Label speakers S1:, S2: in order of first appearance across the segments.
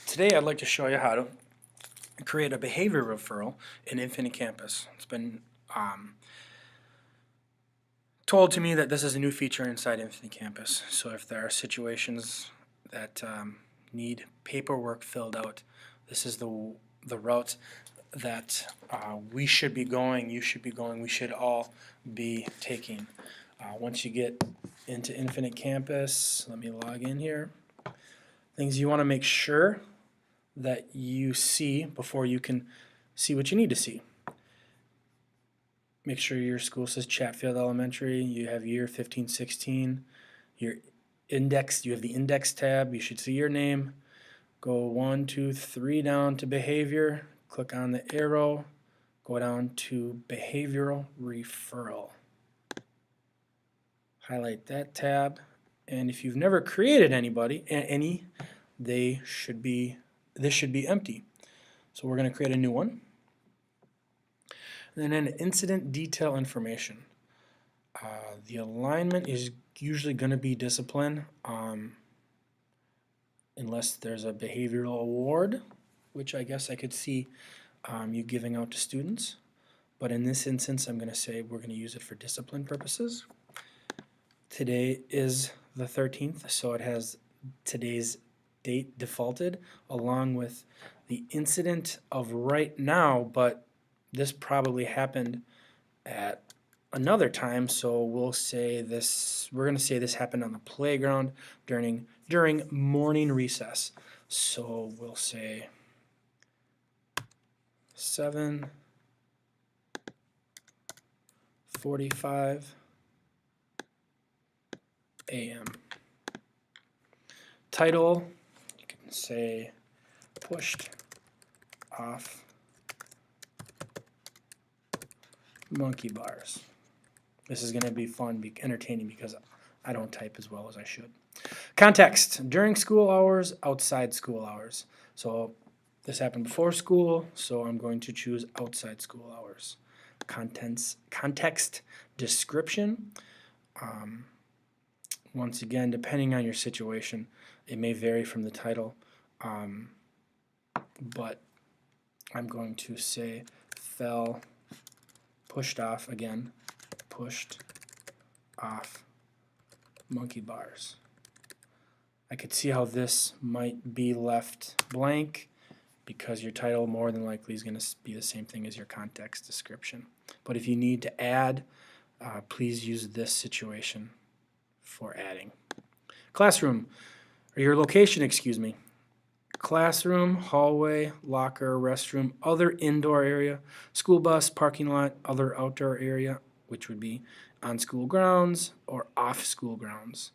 S1: Today I'd like to show you how to create a behavior referral in Infinite Campus. It's been told to me that this is a new feature inside Infinite Campus. So if there are situations that need paperwork filled out, this is the route that we should be going, you should be going, we should all be taking. Once you get into Infinite Campus, let me log in here. Things you want to make sure that you see before you can see what you need to see. Make sure your school says Chatfield Elementary, you have year 15-16, your index, you have the index tab, you should see your name. Go 1, 2, 3 down to behavior, click on the arrow, go down to behavioral referral. Highlight that tab, and if you've never created this should be empty. So we're going to create a new one. And then incident detail information. The alignment is usually going to be discipline, unless there's a behavioral award, which I guess I could see you giving out to students. But in this instance, I'm going to say we're going to use it for discipline purposes. Today is the 13th, so it has today's date defaulted along with the incident of right now, but this probably happened at another time, so we'll say this, we're going to say this happened on the playground during morning recess. So we'll say 7:45 a.m. Title, you can say pushed off monkey bars. This is going to be fun, entertaining, because I don't type as well as I should. Context, during school hours, outside school hours. So this happened before school, so I'm going to choose outside school hours. Context description. Once again, depending on your situation, it may vary from the title, but I'm going to say fell, pushed off, again, pushed off monkey bars. I could see how this might be left blank because your title more than likely is going to be the same thing as your context description. But if you need to add, please use this situation for adding. Classroom, or your location, excuse me. Classroom, hallway, locker, restroom, other indoor area, school bus, parking lot, other outdoor area, which would be on school grounds or off school grounds.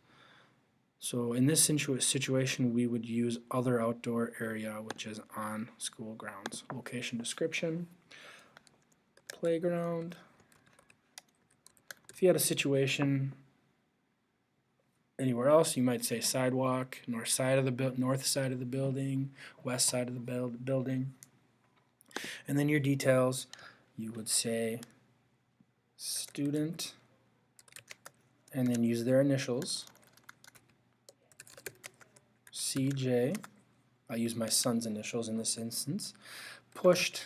S1: So in this situation, we would use other outdoor area, which is on school grounds. Location description, playground. If you had a situation anywhere else, you might say sidewalk, north side of the building, west side of the building. And then your details, you would say student, and then use their initials. CJ, I use my son's initials in this instance. Pushed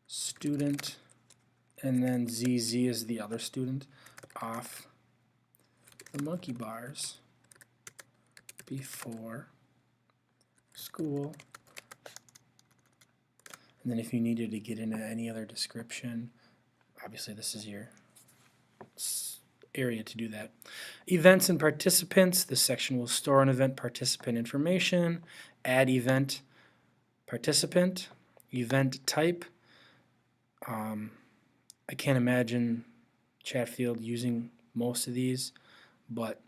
S1: student, and then ZZ is the other student, off the monkey bars before school. And then if you needed to get into any other description, obviously this is your area to do that. Events and participants, this section will store an event participant information, add event participant, event type. I can't imagine Chatfield using most of these, but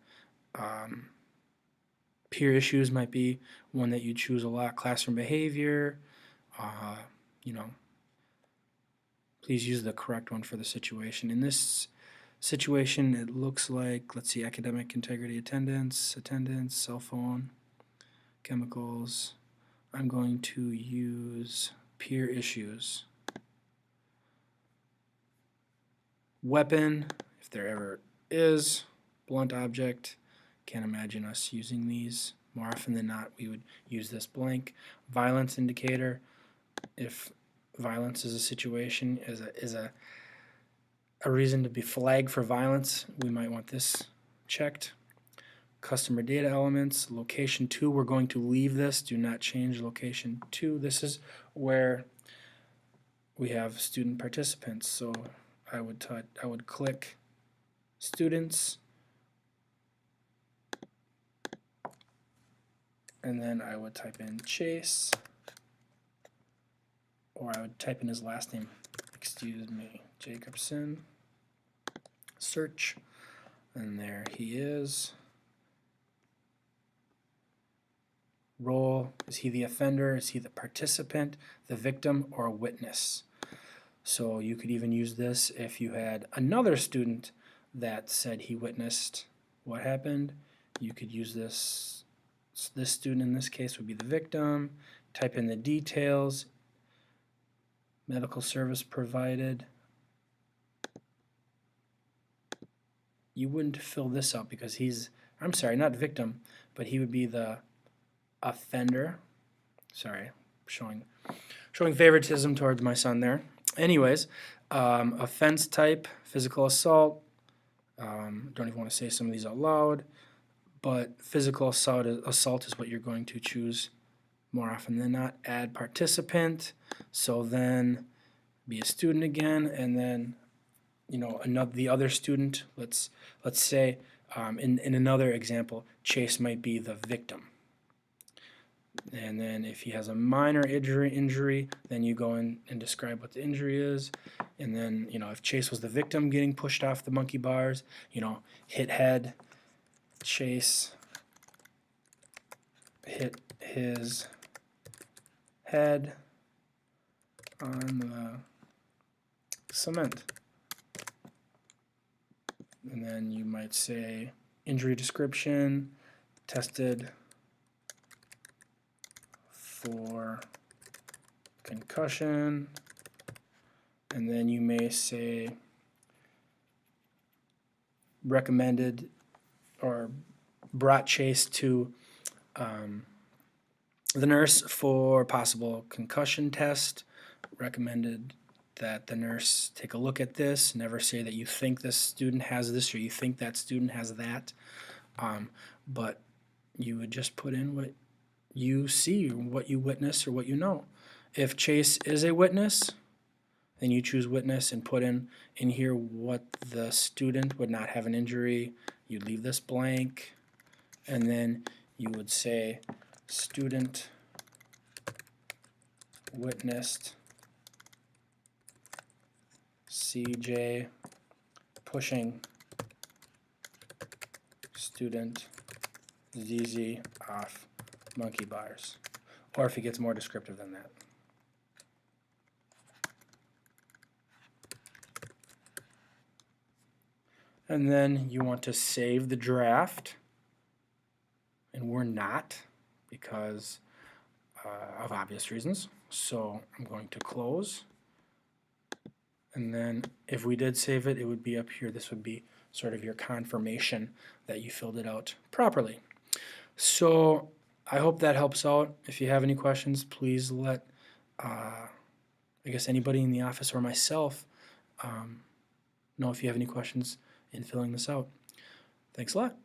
S1: peer issues might be one that you choose a lot. Classroom behavior, please use the correct one for the situation. In this situation, it looks like, let's see, academic integrity, attendance, cell phone, chemicals. I'm going to use peer issues. Weapon, if there ever is, blunt object. Can't imagine us using these More often than not, we would use this blank. Violence indicator, if violence is a situation, is a reason to be flagged for violence, we might want this checked. Customer data elements, location 2, we're going to leave this, do not change location 2. This is where we have student participants, so I would click students, and then I would type in Chase, or I would type in his last name, Jacobson, search, and there he is. Role, is he the offender, is he the participant, the victim, or a witness? So you could even use this if you had another student that said he witnessed what happened. You could use this. This student in this case would be the victim. Type in the details. Medical service provided. You wouldn't fill this out because he's, I'm sorry, not victim, but he would be the offender. Sorry, showing favoritism towards my son there. Anyways, offense type, physical assault. Don't even want to say some of these out loud, but physical assault is what you're going to choose more often than not. Add participant, so then be a student again, and then the other student. Let's say in another example, Chase might be the victim. And then if he has a minor injury, then you go in and describe what the injury is. And then, if Chase was the victim getting pushed off the monkey bars, hit head, Chase hit his head on the cement. And then you might say injury description, tested for concussion, and then you may say recommended or brought Chase to the nurse for possible concussion test, recommended that the nurse take a look at this. Never say that you think this student has this or you think that student has that, but you would just put in what you see, what you witness, or what you know. If Chase is a witness, then you choose witness and put in here what the student would not have an injury. You'd leave this blank, and then you would say student witnessed CJ pushing student ZZ off monkey bars, or if he gets more descriptive than that. And then you want to save the draft, and we're not because of obvious reasons. So I'm going to close, and then if we did save it, it would be up here. This would be sort of your confirmation that you filled it out properly. So I hope that helps out. If you have any questions, please let I guess anybody in the office or myself know if you have any questions in filling this out. Thanks a lot.